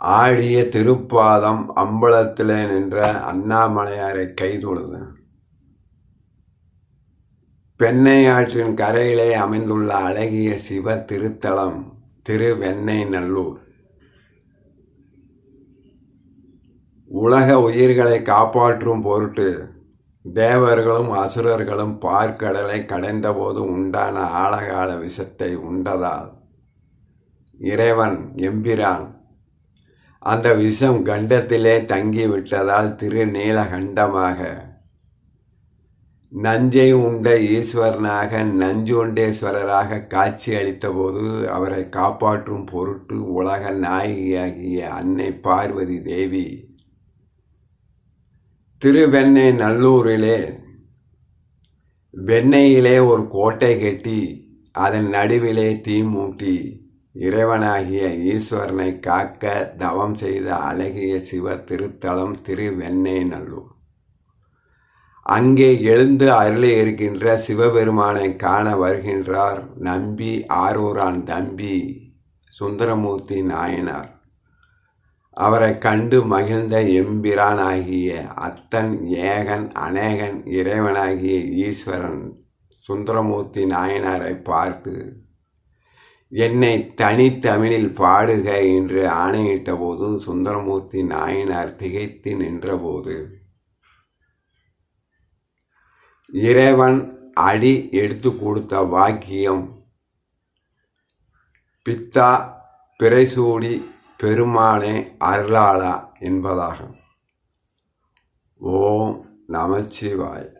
ஆடிய திருப்பாதம் அம்பலத்திலே நின்ற அண்ணாமலையாரை கைதொழுது. பெண்ணையாற்றின் கரையிலே அமைந்துள்ள அழகிய சிவ திருத்தலம் திருவெண்ணெய்நல்லூர். உலக உயிர்களை காப்பாற்றும் பொருட்டு தேவர்களும் அசுரர்களும் பார்க்கடலை கடைந்தபோது உண்டான ஆழகால விஷத்தை உண்டதால் இறைவன் எம்பிரான் அந்த விஷம் கண்டத்திலே தங்கிவிட்டதால் திருநீலகண்டமாக நஞ்சை உண்ட ஈஸ்வரனாக நஞ்சுண்டேஸ்வரராக காட்சி அளித்தபோது அவரை காப்பாற்றும் பொருட்டு உலக நாயகியாகிய அன்னை பார்வதி தேவி திருவெண்ணெய்நல்லூரிலே வெண்ணெயிலே ஒரு கோட்டை கட்டி அதன் நடுவிலே தீ மூட்டி இறைவனாகிய ஈஸ்வரனை காக்க தவம் செய்த அழகிய சிவ திருத்தலம் திருவெண்ணெய்நல்லூர். அங்கே எழுந்து அருளி இருக்கின்ற சிவபெருமானை காண வருகின்றார் நம்பி ஆரூரான் தம்பி சுந்தரமூர்த்தி நாயனார். அவரை கண்டு மகிழ்ந்த எம்பிரான் ஆகிய அத்தன் ஏகன் அநேகன் இறைவனாகிய ஈஸ்வரன் சுந்தரமூர்த்தி நாயனாரை பார்த்து என்னை தனித்தமிழில் பாடுக என்று ஆணையிட்ட போது சுந்தரமூர்த்தி நாயனார் திகைத்து நின்றபோது இறைவன் அடி எடுத்து கொடுத்த வாக்கியம் பித்தா பிறைசூடி பெருமானே அருளாளா என்பதாகும். ஓம் நமச்சிவாய.